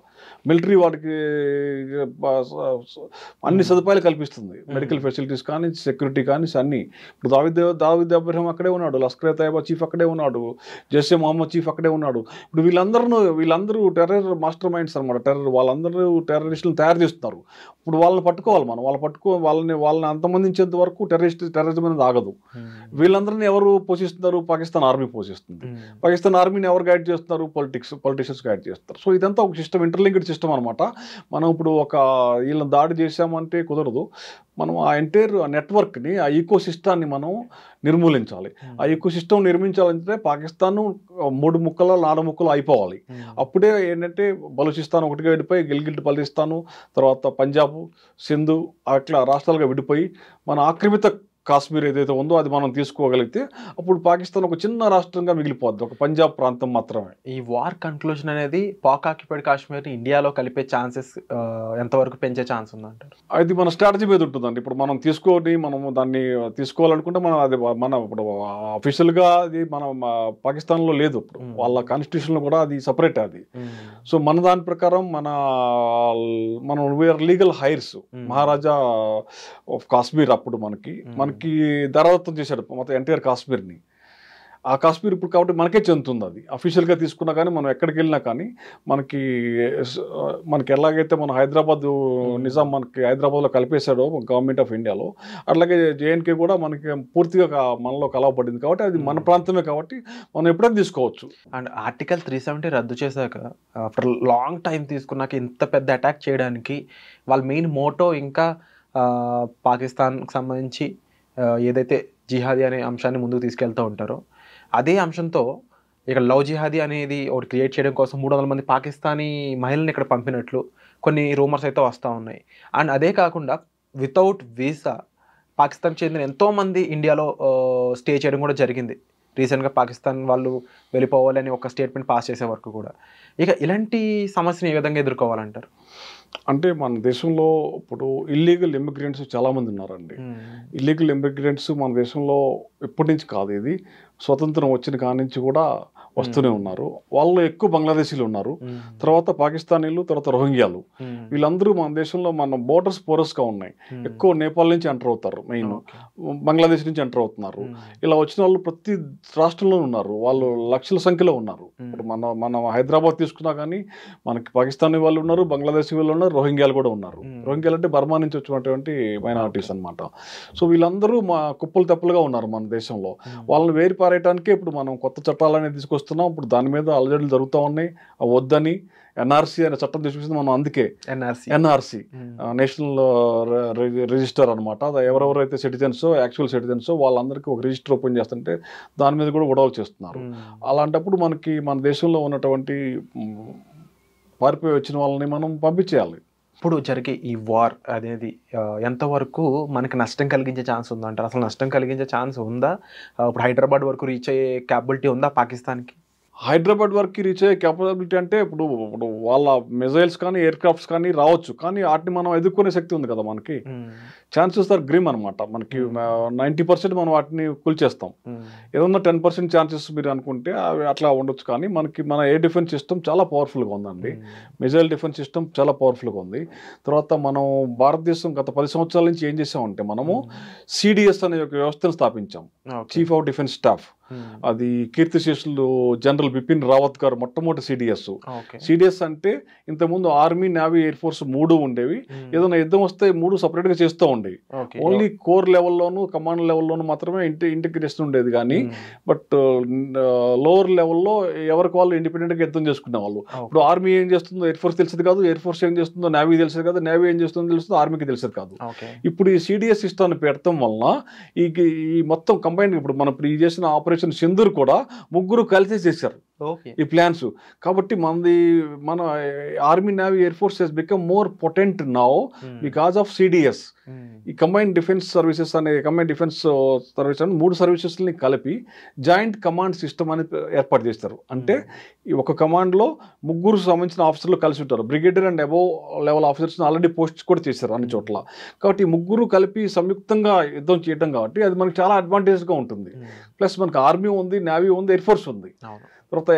[SPEAKER 3] మిలిటరీ వాడికి అన్ని సదుపాయాలు కల్పిస్తుంది, మెడికల్ ఫెసిలిటీస్ కానీ సెక్యూరిటీ కానీ అన్నీ. ఇప్పుడు దావుద్ ఇబ్రహీం అక్కడే ఉన్నాడు, లష్కర్ తైబా చీఫ్ అక్కడే ఉన్నాడు, జైషే మొహమ్మద్ చీఫ్ అక్కడే ఉన్నాడు. ఇప్పుడు వీళ్ళందరూ టెర్రర్ మాస్టర్ మైండ్స్ అనమాట. వాళ్ళందరూ టెర్రరిస్టులను తయారు చేస్తున్నారు. ఇప్పుడు వాళ్ళని పట్టుకోవాలి మనం. వాళ్ళని అంతమందించేంత వరకు టెర్రరిజం అనేది ఆగదు. వీళ్ళందరినీ ఎవరు పోషిస్తున్నారు? పాకిస్తాన్ ఆర్మీ పోషిస్తుంది. పాకిస్తాన్ ఆర్మీని ఎవరు గైడ్ చేస్తున్నారు? పొలిటీషియన్స్ గైడ్ చేస్తారు. సో ఇదంతా ఒక సిస్టమ్, ఇంటర్లింక్డ్ సిస్టమ్ అనమాట. మనం ఇప్పుడు వీళ్ళని దాడి చేసామంటే కుదరదు. మనం ఆ ఎంటైర్ నెట్వర్క్ని, ఆ ఈకో సిస్టాన్ని మనం నిర్మూలించాలి. ఆ ఈకో సిస్టమ్ నిర్మించాలంటే పాకిస్తాన్ 3 ముక్కలు 4 ముక్కలు అయిపోవాలి. అప్పుడే ఏంటంటే బలూచిస్తాన్ ఒకటిగా విడిపోయి, గిల్గిట్ బల్టిస్తాను, తర్వాత పంజాబ్, సింధు అట్లా రాష్ట్రాలుగా విడిపోయి మన ఆక్రమిత కాశ్మీర్ ఏదైతే ఉందో అది మనం తీసుకోగలిగితే అప్పుడు పాకిస్తాన్ ఒక చిన్న రాష్ట్రంగా మిగిలిపోద్ది, ఒక పంజాబ్ ప్రాంతం మాత్రమే.
[SPEAKER 2] ఈ వార్ కన్క్లూజన్ అనేది పాక్ ఆక్యుపైడ్ కాశ్మీర్ని ఇండియాలో కలిపే ఛాన్సెస్ ఎంతవరకు పెంచే ఛాన్స్ ఉందంటారు?
[SPEAKER 3] అది మన స్ట్రాటజీ మీద ఉంటుందండి. ఇప్పుడు మనం దాన్ని తీసుకోవాలనుకుంటే ఇప్పుడు అఫీషియల్గా అది పాకిస్తాన్లో లేదు. ఇప్పుడు వాళ్ళ కాన్స్టిట్యూషన్లో కూడా అది సపరేట్ అది. సో మన దాని ప్రకారం మనం we are legal heirs. Maharaja of Kashmir అప్పుడు మనకి ధరాదత్తం చేశాడు మొత్తం ఎంటైర్ కాశ్మీర్ని. ఆ కాశ్మీర్ ఇప్పుడు కాబట్టి మనకే చెందుతుంది. అది అఫీషియల్గా తీసుకున్నా కానీ మనం ఎక్కడికి వెళ్ళినా కానీ మనకి ఎలాగైతే మన నిజాం మనకి హైదరాబాద్లో కలిపేశాడో గవర్నమెంట్ ఆఫ్ ఇండియాలో, అట్లాగే జేఎన్కే కూడా మనకి పూర్తిగా మనలో కలవబడింది. కాబట్టి అది మన ప్రాంతమే కాబట్టి మనం ఎప్పుడైనా తీసుకోవచ్చు.
[SPEAKER 2] అండ్ ఆర్టికల్ 370 రద్దు చేశాక ఆఫ్టర్ లాంగ్ టైం తీసుకున్నాక ఇంత పెద్ద అటాక్ చేయడానికి వాళ్ళ మెయిన్ మోటో ఇంకా పాకిస్తాన్కి సంబంధించి ఏదైతే జిహాదీ అనే అంశాన్ని ముందుకు తీసుకెళ్తూ ఉంటారో అదే అంశంతో ఇక్కడ లవ్ జిహాదీ అనేది ఒకటి క్రియేట్ చేయడం కోసం 300 మంది పాకిస్తానీ మహిళలను ఇక్కడ పంపినట్లు కొన్ని రూమర్స్ అయితే వస్తూ ఉన్నాయి. అండ్ అదే కాకుండా వితౌట్ వీసా పాకిస్తాన్కి చెందిన ఎంతోమంది ఇండియాలో స్టే చేయడం కూడా జరిగింది. రీసెంట్గా పాకిస్తాన్ వాళ్ళు వెళ్ళిపోవాలని ఒక స్టేట్మెంట్ పాస్ చేసే వరకు కూడా. ఇక ఇలాంటి సమస్యను ఏ విధంగా ఎదుర్కోవాలంటారు?
[SPEAKER 3] అంటే మన దేశంలో ఇప్పుడు ఇల్లీగల్ ఇమిగ్రెంట్స్ చాలామంది ఉన్నారండి. ఇల్లీగల్ ఇమిగ్రెంట్స్ మన దేశంలో ఎప్పటి నుంచి కాదు, ఇది స్వతంత్రం వచ్చిన కాడి నుంచి కూడా వస్తూనే ఉన్నారు. వాళ్ళు ఎక్కువ బంగ్లాదేశీలు ఉన్నారు, తర్వాత పాకిస్తానీలు, తర్వాత రోహింగ్యాలు. వీళ్ళందరూ మన దేశంలో మన బోర్డర్స్ పోరస్గా ఉన్నాయి. ఎక్కువ నేపాల్ నుంచి ఎంటర్ అవుతారు, మెయిన్ బంగ్లాదేశ్ నుంచి ఎంటర్ అవుతున్నారు. ఇలా వచ్చిన వాళ్ళు ప్రతి రాష్ట్రంలో ఉన్నారు, వాళ్ళు లక్షల సంఖ్యలో ఉన్నారు. ఇప్పుడు మన హైదరాబాద్ తీసుకున్నా కానీ మనకి పాకిస్తానీ వాళ్ళు ఉన్నారు, బంగ్లాదేశీ వాళ్ళు ఉన్నారు, రోహింగ్యాలు కూడా ఉన్నారు. రోహింగ్యాలు అంటే బర్మా నుంచి వచ్చినటువంటి మైనారిటీస్ అనమాట. సో వీళ్ళందరూ కుప్పలు తెప్పలుగా ఉన్నారు మన దేశంలో. వాళ్ళని వేరు పారేయటానికే ఇప్పుడు మనం కొత్త చట్టాలనేది తీసుకొస్తున్నాం. ఇప్పుడు దాని మీద అలజడులు జరుగుతూ ఉన్నాయి. వద్దని ఎన్ఆర్సీ అనే చట్టం తీసుకొచ్చింది మనం. అందుకే ఎన్ఆర్సీ నేషనల్ రిజిస్టర్ అనమాట. ఎవరెవరైతే యాక్చువల్ సిటిజన్సో వాళ్ళందరికీ ఒక రిజిస్టర్ ఓపెన్ చేస్తుంటే దాని మీద కూడా గొడవలు చేస్తున్నారు. అలాంటప్పుడు మన దేశంలో ఉన్నటువంటి పారిపోయి వచ్చిన వాళ్ళని మనం పంపించేయాలి.
[SPEAKER 2] ఇప్పుడు జరిగే ఈ వార్ అనేది ఎంతవరకు మనకి నష్టం కలిగించే ఛాన్స్ ఉందంటారు? అసలు నష్టం కలిగించే ఛాన్స్ ఉందా? ఇప్పుడు హైదరాబాద్ వరకు రీచ్ అయ్యే క్యాపబిలిటీ ఉందా పాకిస్తాన్కి?
[SPEAKER 3] హైదరాబాద్ వరకు రీచ్ అయ్యే క్యాపబిలిటీ అంటే ఇప్పుడు వాళ్ళ మిజైల్స్ కానీ ఎయిర్ క్రాఫ్ట్స్ కానీ రావచ్చు, కానీ వాటిని మనం ఎదుర్కొనే శక్తి ఉంది కదా మనకి. ఛాన్సెస్ ఆర్ గ్రిమ్ అనమాట. మనకి 90% మనం వాటిని కూల్చేస్తాం. ఏదన్నా 10% ఛాన్సెస్ మీరు అనుకుంటే అవి అట్లా ఉండొచ్చు. కానీ మన ఎయిర్ డిఫెన్స్ సిస్టమ్ చాలా పవర్ఫుల్గా ఉందండి. మిజైల్ డిఫెన్స్ సిస్టమ్ చాలా పవర్ఫుల్గా ఉంది. తర్వాత మనం భారతదేశం గత 10 సంవత్సరాల నుంచి ఏం చేసామంటే మనము సిడిఎస్ అనే ఒక వ్యవస్థను స్థాపించాం, చీఫ్ ఆఫ్ డిఫెన్స్ స్టాఫ్. అది కీర్తిశేషులు జనరల్ బిపిన్ రావత్ గారు మొట్టమొదటి సిడిఎస్ అంటే ఇంతకుముందు ఆర్మీ, నేవీ, ఎయిర్ ఫోర్స్ 3 ఉండేవి. ఏదైనా యుద్ధం వస్తే 3 సపరేట్గా చేస్తూ ఉండేవి. ఓన్లీ కోర్ లెవెల్లోను కమాండ్ లెవెల్లోనూ మాత్రమే ఇంటిగ్రేషన్ ఉండేది. కానీ బట్ లోవర్ లెవెల్లో ఎవరికి వాళ్ళు ఇండిపెండెంట్గా యుద్ధం చేసుకునే వాళ్ళు. ఇప్పుడు ఆర్మీ ఏం చేస్తుందో ఎయిర్ ఫోర్స్ తెలిసేది కాదు, ఎయిర్ ఫోర్స్ ఏం చేస్తుందో నేవీ తెలిసేది కాదు, నేవీ ఏం చేస్తుందో తెలుస్తుందో ఆర్మీకి తెలిసేది కాదు. ఇప్పుడు ఈ సిడిఎస్ సిస్టాన్ని పెడతాం వలన ఈ మొత్తం కంబైన్ ఇప్పుడు మనం ఇప్పుడు ఈ చేసిన ఆపరేషన్ సింధూర్ కూడా 3 కలిసి చేశారు.
[SPEAKER 2] ఓకే.
[SPEAKER 3] ఈ ప్లాన్స్. కాబట్టి మన army, navy, air force has become more potent now because of CDS. ఈ కంబైన్డ్ డిఫెన్స్ సర్వీసెస్ అనే కంబైన్డ్ డిఫెన్స్ సర్వీస్ అని 3 సర్వీసెస్ని కలిపి జాయింట్ కమాండ్ సిస్టమ్ అని ఏర్పాటు చేస్తారు. అంటే ఈ ఒక కమాండ్లో 3 సంబంధించిన ఆఫీసర్లు కలిసి ఉంటారు. బ్రిగేడియర్ అండ్ అబోవ్ లెవెల్ ఆఫీసర్స్ని ఆల్రెడీ పోస్ట్ కూడా చేశారు అన్ని చోట్ల. కాబట్టి ఈ 3 కలిపి సంయుక్తంగా యుద్ధం చేయడం కాబట్టి అది మనకి చాలా అడ్వాంటేజ్గా ఉంటుంది. ప్లస్ మనకి ఆర్మీ ఉంది, నేవీ ఉంది, ఎయిర్ ఫోర్స్ ఉంది. తర్వాత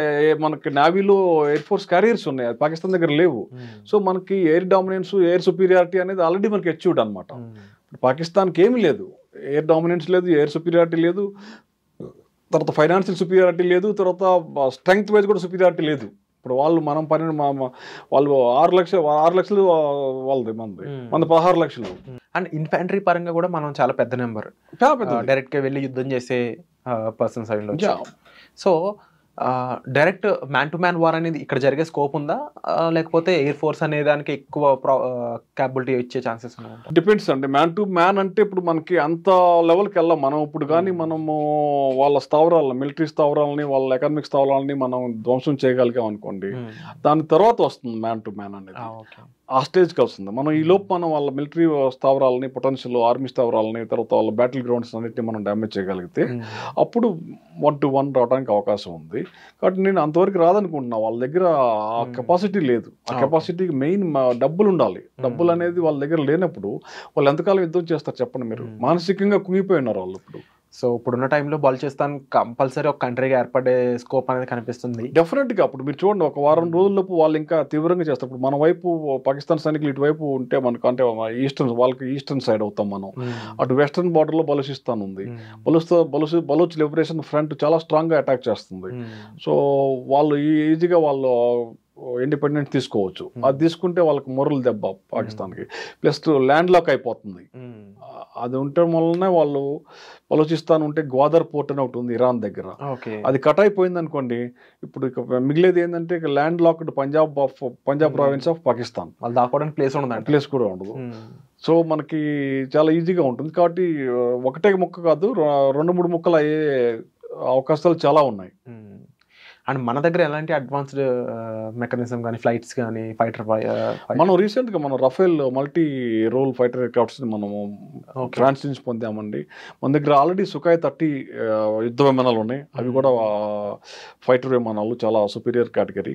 [SPEAKER 3] మనకి నేవీలో ఎయిర్ ఫోర్స్ క్యారియర్స్ ఉన్నాయి, అది పాకిస్తాన్ దగ్గర లేవు. సో మనకి ఎయిర్ డామినెన్స్, ఎయిర్ సుపీరియారిటీ అనేది ఆల్రెడీ మనకి అచీవ్డ్ అనమాట. పాకిస్తాన్కి ఏమీ లేదు, ఎయిర్ డామినెన్స్ లేదు, ఎయిర్ సుపీరియారిటీ లేదు, తర్వాత ఫైనాన్షియల్ సుపీరియారిటీ లేదు, తర్వాత స్ట్రెంగ్త్ వైజ్ కూడా సుపీరియారిటీ లేదు. ఇప్పుడు వాళ్ళు మనం వాళ్ళు 6 లక్షలు వాళ్ళది, మన 16 లక్షలు.
[SPEAKER 2] అండ్ ఇన్ఫాంట్రీ పరంగా కూడా మనం చాలా పెద్ద నెంబర్, డైరెక్ట్గా వెళ్ళి యుద్ధం చేసే పర్సన్స్ అవి. So direct man to man war అనేది ఇక్కడ జరిగే స్కోప్ ఉందా, లేకపోతే ఎయిర్ ఫోర్స్ అనే దానికి ఎక్కువ క్యాపబిలిటీ ఇచ్చే ఛాన్సెస్ ఉన్నాయి?
[SPEAKER 3] డిపెండ్స్ అండి. మ్యాన్ టు మ్యాన్ అంటే ఇప్పుడు మనకి అంత లెవెల్కి వెళ్ళాం మనం ఇప్పుడు. కానీ మనము వాళ్ళ స్థావరాలను, మిలిటరీ స్థావరాలని, వాళ్ళ ఎకనామిక్ స్థావరాలని మనం ధ్వంసం చేయగలిగాం అనుకోండి, దాని తర్వాత వస్తుంది మ్యాన్ టు మ్యాన్ అనేది. ఆ స్టేజ్కి వస్తుంది. మనం ఈ లోపు మనం వాళ్ళ మిలిటరీ స్థావరాలని, పొటెన్షియల్ ఆర్మీ స్థావరాలని, తర్వాత వాళ్ళ బ్యాటిల్ గ్రౌండ్స్ అన్నిటిని మనం డ్యామేజ్ చేయగలిగితే అప్పుడు 1-to-1 రావడానికి అవకాశం ఉంది. కాబట్టి నేను అంతవరకు రాదనుకుంటున్నా. వాళ్ళ దగ్గర ఆ కెపాసిటీ లేదు. ఆ కెపాసిటీకి మెయిన్ డబ్బులు ఉండాలి. డబ్బులు అనేది వాళ్ళ దగ్గర లేనప్పుడు వాళ్ళు ఎంతకాలం యుద్ధం చేస్తారు చెప్పండి మీరు? మానసికంగా కుంగిపోయి ఉన్నారు వాళ్ళు ఇప్పుడు.
[SPEAKER 2] సో ఇప్పుడున్న టైంలో బలూచిస్తాన్ కంపల్సరీ ఒక కంట్రీగా ఏర్పడే స్కోప్ అనేది కనిపిస్తుంది
[SPEAKER 3] డెఫినెట్గా. అప్పుడు మీరు చూడండి, ఒక వారం రోజుల్లోపు వాళ్ళు ఇంకా తీవ్రంగా చేస్తారు. ఇప్పుడు మన వైపు పాకిస్తాన్ సైనికులు ఇటువైపు ఉంటే మనకు, అంటే వాళ్ళకి ఈస్టర్న్ సైడ్ అవుతాం మనం. అటు వెస్టర్న్ బార్డర్లో బలూచిస్తాన్ ఉంది. బలూచ్ లిబరేషన్ ఫ్రంట్ చాలా స్ట్రాంగ్గా అటాక్ చేస్తుంది. సో వాళ్ళు ఈజీగా వాళ్ళు ఇండిపెండెంట్ తీసుకోవచ్చు. అది తీసుకుంటే వాళ్ళకి మొరల్ దెబ్బ పాకిస్తాన్కి. ప్లస్ ల్యాండ్ లాక్ అయిపోతుంది. అది ఉండటం వల్లనే వాళ్ళు బలూచిస్తాన్ ఉంటే గ్వాదర్ పోర్ట్ అని ఒకటి ఉంది ఇరాన్ దగ్గర, అది కట్ అయిపోయింది అనుకోండి. ఇప్పుడు మిగిలేది ఏంటంటే land locked Punjab province of Pakistan.
[SPEAKER 2] వాళ్ళు దాకోవడానికి ప్లేస్
[SPEAKER 3] కూడా ఉండదు. సో మనకి చాలా ఈజీగా ఉంటుంది. కాబట్టి ఒకటే ముక్క కాదు, 2-3 ముక్కలు అయ్యే అవకాశాలు చాలా ఉన్నాయి.
[SPEAKER 2] అండ్ మన దగ్గర ఎలాంటి అడ్వాన్స్డ్ మెకానిజం కానీ, ఫ్లైట్స్ కానీ, ఫైటర్
[SPEAKER 3] మనం రీసెంట్గా మనం రఫేల్ మల్టీ రోల్ ఫైటర్ ఎయిర్క్రాఫ్ట్స్ని మనము ఫ్రాన్స్ నుంచి పొందామండి. మన దగ్గర ఆల్రెడీ సుఖాయ్ 30 యుద్ధ విమానాలు ఉన్నాయి. అవి కూడా ఫైటర్ విమానాలు, చాలా సుపీరియర్ కేటగిరీ.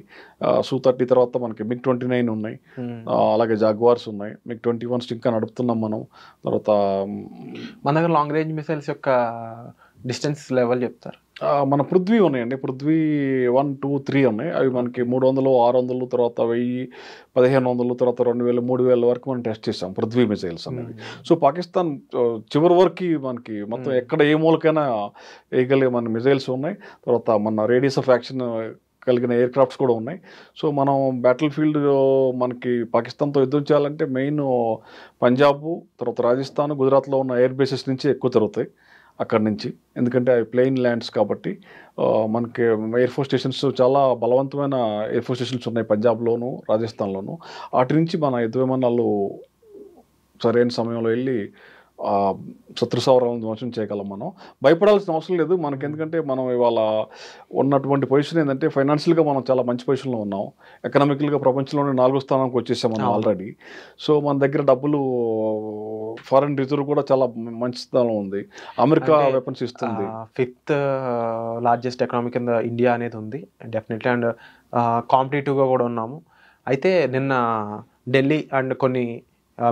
[SPEAKER 3] Su-30 తర్వాత మనకి MiG-29 ఉన్నాయి, అలాగే జాగ్వార్స్ ఉన్నాయి, MiG-21 ఇంకా నడుపుతున్నాం మనం. తర్వాత
[SPEAKER 2] మన దగ్గర లాంగ్ రేంజ్ మిసైల్స్ యొక్క డిస్టెన్స్ లెవెల్ చెప్తారు.
[SPEAKER 3] మన పృథ్వీ ఉన్నాయండి. పృథ్వీ 1, 2, 3 ఉన్నాయి. అవి మనకి 300, 600, తర్వాత 1000, 1500, తర్వాత 2000, 3000 వరకు మనం టెస్ట్ చేసాం పృథ్వీ మిసైల్స్ అనేవి. సో పాకిస్తాన్ చివరి వరకు మనకి మొత్తం ఎక్కడ ఏ మూలకైనా వేయగలిగే మన మిసైల్స్ ఉన్నాయి. తర్వాత మన రేడియస్ ఆఫ్ యాక్షన్ కలిగిన ఎయిర్ క్రాఫ్ట్స్ కూడా ఉన్నాయి. సో మనం బ్యాటిల్ ఫీల్డ్ మనకి పాకిస్తాన్తో యుద్ధం చేయాలంటే మెయిన్ పంజాబ్, తర్వాత రాజస్థాన్, గుజరాత్లో ఉన్న ఎయిర్ బేసెస్ నుంచి ఎక్కువ జరుగుతాయి అక్కడి నుంచి. ఎందుకంటే అవి ప్లెయిన్ ల్యాండ్స్ కాబట్టి మనకి ఎయిర్ ఫోర్స్ స్టేషన్స్, చాలా బలవంతమైన ఎయిర్ ఫోర్స్ స్టేషన్స్ ఉన్నాయి పంజాబ్లోను, రాజస్థాన్లోను. వాటి నుంచి మన యుద్ధ విమానాలు సరైన సమయంలో వెళ్ళి శత్రు స్థావరాలను ధ్వంసం చేయగలం. మనం భయపడాల్సిన అవసరం లేదు మనకి. ఎందుకంటే మనం ఇవాళ ఉన్నటువంటి పొజిషన్ ఏంటంటే, ఫైనాన్షియల్గా మనం చాలా మంచి పొజిషన్లో ఉన్నాం. ఎకనామికల్గా ప్రపంచంలోనే 4వ స్థానానికి వచ్చేసాం మనం ఆల్రెడీ. సో మన దగ్గర డబ్బులు, ఫారెన్ రిజర్వ్ కూడా చాలా మంచి స్థానంలో ఉంది. అమెరికా వెపన్స్ ఇస్తుంది.
[SPEAKER 2] 5th లార్జెస్ట్ ఎకనామీ కింద ఇండియా అనేది ఉంది డెఫినెట్లీ. అండ్ కాంపిటేటివ్గా కూడా ఉన్నాము. అయితే నిన్న ఢిల్లీ అండ్ కొన్ని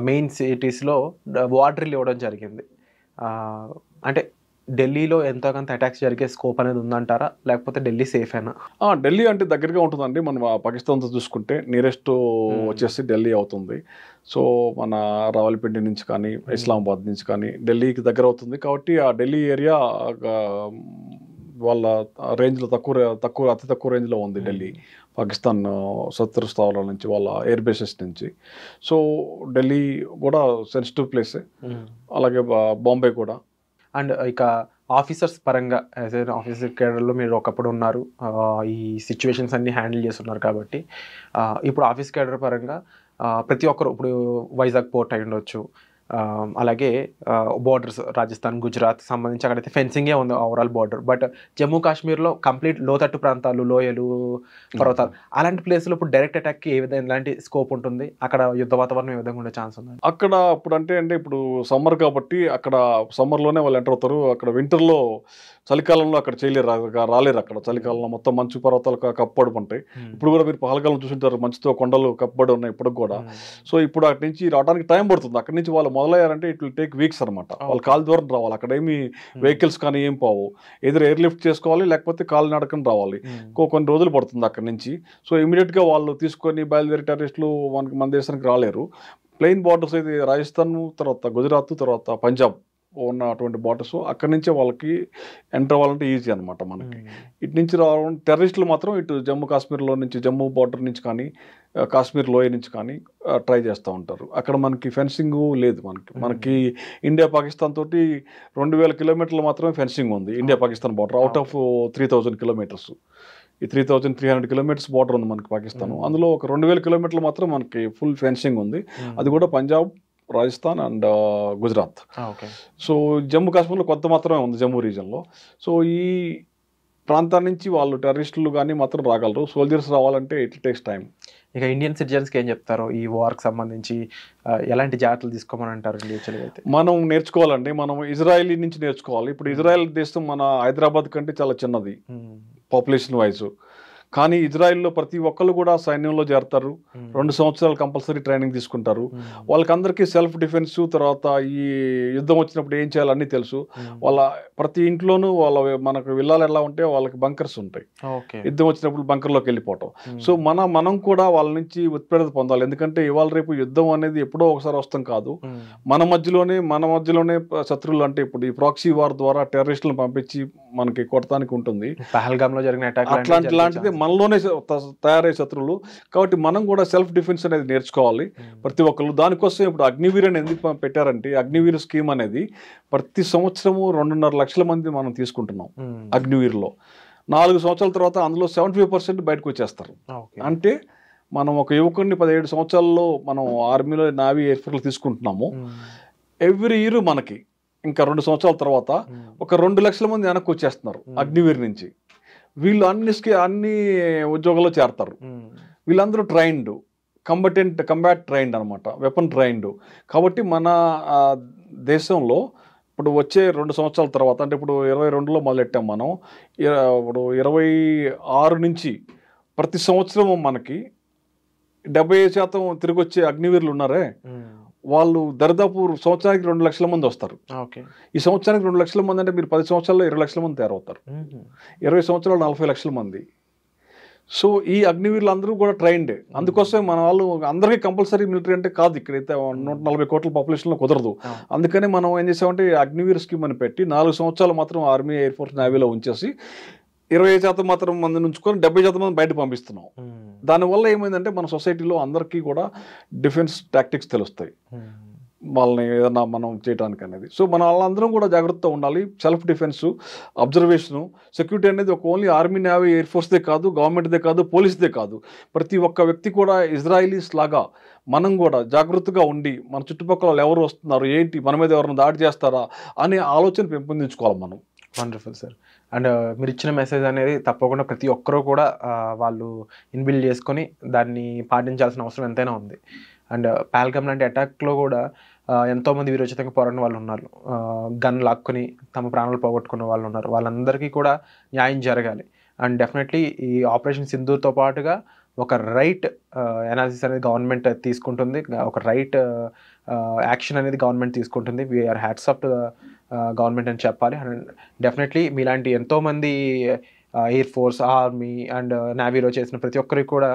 [SPEAKER 2] మెయిన్ సిటీస్లో వార్ డ్రిల్ ఇవ్వడం జరిగింది. అంటే ఢిల్లీలో ఎంతో కొంత అటాక్స్ జరిగే స్కోప్ అనేది ఉందంటారా, లేకపోతే ఢిల్లీ సేఫ్ అయినా?
[SPEAKER 3] ఢిల్లీ అంటే దగ్గరగా ఉంటుందండి. మనం పాకిస్తాన్తో చూసుకుంటే నియరెస్ట్ వచ్చేసి ఢిల్లీ అవుతుంది. సో మన రావల్పిండి నుంచి కానీ, ఇస్లామాబాద్ నుంచి కానీ ఢిల్లీకి దగ్గర అవుతుంది. కాబట్టి ఆ ఢిల్లీ ఏరియా వాళ్ళ రేంజ్లో అతి తక్కువ రేంజ్లో ఉంది ఢిల్లీ, పాకిస్తాన్ శత్రు స్థావరాల నుంచి, వాళ్ళ ఎయిర్ బేసెస్ నుంచి. సో ఢిల్లీ కూడా సెన్సిటివ్ ప్లేసే, అలాగే బాంబే కూడా.
[SPEAKER 2] అండ్ ఇక ఆఫీసర్స్ పరంగా, యాజ్ ఎ ఆఫీసర్ కేడర్లో మీరు ఒకప్పుడు ఉన్నారు, ఈ సిచ్యువేషన్స్ అన్నీ హ్యాండిల్ చేస్తున్నారు కాబట్టి ఇప్పుడు ఆఫీస్ కేడర్ పరంగా ప్రతి ఒక్కరు, ఇప్పుడు వైజాగ్ పోర్ట్ అయి ఉండొచ్చు, అలాగే బోర్డర్స్ రాజస్థాన్, గుజరాత్ సంబంధించి అక్కడైతే ఫెన్సింగే ఉంది ఓవరాల్ బోర్డర్. బట్ జమ్మూ కాశ్మీర్లో కంప్లీట్ లోతట్టు ప్రాంతాలు, లోయలు, పర్వతాలు, అలాంటి ప్లేస్లో ఇప్పుడు డైరెక్ట్ అటాక్కి ఏ విధంగా ఎలాంటి స్కోప్ ఉంటుంది? అక్కడ యుద్ధ వాతావరణం ఏ విధంగా ఉండే ఛాన్స్ ఉంది?
[SPEAKER 3] అక్కడ ఇప్పుడు అంటే ఇప్పుడు సమ్మర్ కాబట్టి అక్కడ సమ్మర్లోనే వాళ్ళు ఎంటర్ అవుతారు. అక్కడ వింటర్లో, చలికాలంలో అక్కడ రాలేరు. అక్కడ చలికాలంలో మొత్తం మంచు పర్వతాలు కప్పబడి ఉంటాయి. ఇప్పుడు కూడా మీరు పహల్గాలం చూసింటారు, మంచుతో కొండలు కప్పబడి ఉన్నాయి ఇప్పుడు కూడా. సో ఇప్పుడు అక్కడి నుంచి రావడానికి టైం పడుతుంది. అక్కడి నుంచి వాళ్ళు మొదలయ్యారంటే ఇట్ విల్ టేక్ వీక్స్ అనమాట. వాళ్ళు కాలు దూరం రావాలి. అక్కడ ఏమి వెహికల్స్ కానీ ఏం పోవు. ఎదురు ఎయిర్ లిఫ్ట్ చేసుకోవాలి, లేకపోతే కాలు నడకని రావాలి. కొన్ని రోజులు పడుతుంది అక్కడి నుంచి. సో ఇమీడియట్గా వాళ్ళు తీసుకొని బయలుదేరి టెర్రరిస్టులు మన దేశానికి రాలేరు. ప్లెయిన్ బార్డర్స్ అయితే రాజస్థాన్, తర్వాత గుజరాత్, తర్వాత పంజాబ్ ఉన్న అటువంటి బార్డర్స్, అక్కడి నుంచే వాళ్ళకి ఎంటర్ అవ్వాలంటే ఈజీ అనమాట మనకి. ఇటు నుంచి రావడం టెర్రరిస్టులు మాత్రం ఇటు జమ్మూ కాశ్మీర్లో నుంచి, జమ్మూ బార్డర్ నుంచి కానీ, కాశ్మీర్ లోయ నుంచి కానీ ట్రై చేస్తూ ఉంటారు. అక్కడ మనకి ఫెన్సింగ్ లేదు. మనకి ఇండియా పాకిస్తాన్ తోటి 2000 కిలోమీటర్లు మాత్రమే ఫెన్సింగ్ ఉంది. India Pakistan border out of 3000 kilometres. ఈ 3300 కిలోమీటర్స్ బార్డర్ ఉంది మనకి పాకిస్తాన్. అందులో ఒక 2000 కిలోమీటర్లు మాత్రం మనకి ఫుల్ ఫెన్సింగ్ ఉంది. అది కూడా పంజాబ్, రాజస్థాన్ అండ్ గుజరాత్. సో జమ్మూ కాశ్మీర్లో కొంత మాత్రమే ఉంది, జమ్మూ రీజన్లో. సో ఈ ప్రాంతాల నుంచి వాళ్ళు టెర్రరిస్టులు కానీ మాత్రం రాగలరు. సోల్జర్స్ రావాలంటే ఇట్ టేక్స్ టైం.
[SPEAKER 2] ఇక ఇండియన్ సిటిజన్స్కి ఏం చెప్తారు ఈ వార్కి సంబంధించి? ఎలాంటి జాగ్రత్తలు తీసుకోమని అంటారు? అయితే
[SPEAKER 3] మనం నేర్చుకోవాలండి. మనం ఇజ్రాయెల్ నుంచి నేర్చుకోవాలి. ఇప్పుడు ఇజ్రాయెల్ దేశం మన హైదరాబాద్ కంటే చాలా చిన్నది పాపులేషన్ వైజ్. కానీ ఇజ్రాయెల్లో ప్రతి ఒక్కరు కూడా సైన్యంలో చేరతారు. 2 సంవత్సరాలు కంపల్సరీ ట్రైనింగ్ తీసుకుంటారు. వాళ్ళకందరికీ సెల్ఫ్ డిఫెన్స్, తర్వాత ఈ యుద్ధం వచ్చినప్పుడు ఏం చేయాలన్నీ తెలుసు. వాళ్ళ ప్రతి ఇంట్లోనూ మనకు విల్లాలు ఎలా ఉంటే వాళ్ళకి బంకర్స్ ఉంటాయి. యుద్ధం వచ్చినప్పుడు బంకర్లోకి వెళ్ళిపోవటం. సో మనం కూడా వాళ్ళ నుంచి ఉత్ప్రేరణ పొందాలి. ఎందుకంటే ఇవాళ రేపు యుద్ధం అనేది ఎప్పుడో ఒకసారి వస్తాం కాదు. మన మధ్యలోనే శత్రువులు, అంటే ఇప్పుడు ఈ ప్రాక్సీ వార్ ద్వారా టెర్రరిస్టులను పంపించి మనకి కొట్టడానికి ఉంటుంది.
[SPEAKER 2] పహల్గామ్లో జరిగిన అటాక్
[SPEAKER 3] అట్లాంటిది మనలోనే తయారయ్యే శత్రువులు. కాబట్టి మనం కూడా సెల్ఫ్ డిఫెన్స్ అనేది నేర్చుకోవాలి ప్రతి ఒక్కరు. దానికోసం ఇప్పుడు అగ్నివీర్ అని ఎందుకు పెట్టారంటే, అగ్నివీర్ స్కీమ్ అనేది ప్రతి సంవత్సరము 2.5 లక్షల మంది మనం తీసుకుంటున్నాం అగ్నివీర్లో. 4 సంవత్సరాల తర్వాత అందులో 75% బయటకు వచ్చేస్తారు. అంటే మనం ఒక యువకుడిని 17 సంవత్సరాల్లో మనం ఆర్మీలో, నావీ, ఎయిర్ ఫోర్స్లో తీసుకుంటున్నాము. ఎవ్రీ ఇయర్ మనకి ఇంకా 2 సంవత్సరాల తర్వాత ఒక 2 లక్షల మంది వెనక్కి వచ్చేస్తున్నారు అగ్నివీర్ నుంచి. వీళ్ళు అన్ని ఉద్యోగాల్లో చేరతారు. వీళ్ళందరూ ట్రైన్డ్, కంబాట్ ట్రైన్డ్ అనమాట, వెపన్ ట్రైన్డ్. కాబట్టి మన దేశంలో ఇప్పుడు వచ్చే 2 సంవత్సరాల తర్వాత, అంటే ఇప్పుడు 22లో మొదలెట్టాం మనం, ఇప్పుడు 26 నుంచి ప్రతి సంవత్సరము మనకి 75% తిరిగి వచ్చే అగ్నివీరులు ఉన్నారే, వాళ్ళు దరిదాపు సంవత్సరానికి 2 లక్షల మంది వస్తారు. ఈ సంవత్సరానికి 2 లక్షల మంది అంటే మీరు 10 సంవత్సరాల్లో 20 లక్షల మంది తయారవుతారు. 20 సంవత్సరాలు 40 లక్షల మంది. సో ఈ అగ్నివీరులు అందరూ కూడా ట్రైన్డ్. అందుకోసమే మన వాళ్ళు అందరికీ కంపల్సరీ మిలిటరీ అంటే కాదు. ఇక్కడైతే 140 కోట్ల పాపులేషన్లో కుదరదు. అందుకని మనం ఏం చేసామంటే అగ్నివీర్ స్కీమ్ అని పెట్టి 4 సంవత్సరాలు మాత్రం ఆర్మీ, ఎయిర్ ఫోర్స్, నేవీలో ఉంచేసి 20% మాత్రం మందిని ఉంచుకొని 70% మంది బయట పంపిస్తున్నాం. దానివల్ల ఏమైందంటే మన సొసైటీలో అందరికీ కూడా డిఫెన్స్ టాక్టిక్స్ తెలుస్తాయి వాళ్ళని ఏదన్నా మనం చేయడానికి అనేది. సో మన వాళ్ళందరం కూడా జాగ్రత్తగా ఉండాలి. సెల్ఫ్ డిఫెన్స్, అబ్జర్వేషను, సెక్యూరిటీ అనేది ఒక ఓన్లీ ఆర్మీ, నేవీ, ఎయిర్ ఫోర్స్దే కాదు, గవర్నమెంట్దే కాదు, పోలీస్దే కాదు, ప్రతి ఒక్క వ్యక్తి కూడా ఇజ్రాయిలీస్ లాగా మనం కూడా జాగ్రత్తగా ఉండి మన చుట్టుపక్కల ఎవరు వస్తున్నారు, ఏంటి, మన మీద ఎవరైనా దాడి చేస్తారా అనే ఆలోచన పెంపొందించుకోవాలి మనం.
[SPEAKER 2] Wonderful sir. అండ్ మీరు ఇచ్చిన మెసేజ్ అనేది తప్పకుండా ప్రతి ఒక్కరూ కూడా వాళ్ళు ఇన్బిల్డ్ చేసుకొని దాన్ని పాటించాల్సిన అవసరం ఎంతైనా ఉంది. అండ్ పహల్గామ్ లాంటి అటాక్లో కూడా ఎంతోమంది వీరోచితంగా పోరాడిన వాళ్ళు ఉన్నారు. గన్ లాక్కొని తమ ప్రాణాలు పోగొట్టుకున్న వాళ్ళు ఉన్నారు. వాళ్ళందరికీ కూడా న్యాయం జరగాలి. అండ్ డెఫినెట్లీ ఈ ఆపరేషన్ సింధూర్తో పాటుగా ఒక రైట్ అనాలిసిస్ అనేది గవర్నమెంట్ తీసుకుంటుంది, ఒక రైట్ యాక్షన్ అనేది గవర్నమెంట్ తీసుకుంటుంది. We are hats off to government అని చెప్పాలి. అండ్ డెఫినెట్లీ మీలాంటి ఎంతోమంది ఎయిర్ ఫోర్స్, ఆర్మీ అండ్ నేవీలో చేసిన ప్రతి ఒక్కరికి కూడా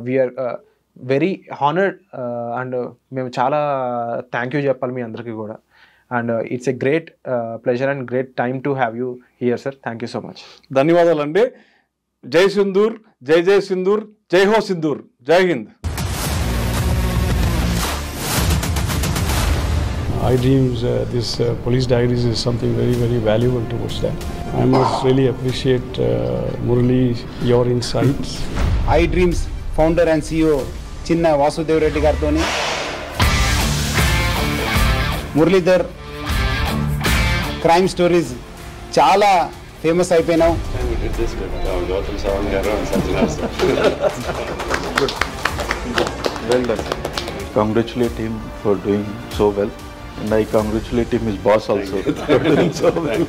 [SPEAKER 2] వీఆర్ వెరీ హానర్డ్ అండ్ మేము చాలా థ్యాంక్ యూ చెప్పాలి మీ అందరికీ కూడా. And it's a great pleasure and great time to have you here sir. Thank you so much.
[SPEAKER 3] ధన్యవాదాలండి. జై సింధూర్, జై జై సింధూర్, జై హో సింధూర్, జై Hind.
[SPEAKER 4] iDreams, this police diaries is something very, very valuable towards that. I must really appreciate Murali, your insights.
[SPEAKER 5] iDreams founder and CEO Chinna Vasudev Reddy gartoni Muralidhar crime stories చాలా famous అయిపోయినావు.
[SPEAKER 6] Well done. Congratulate him for doing so well, and I congratulate him, his boss also, for doing so well.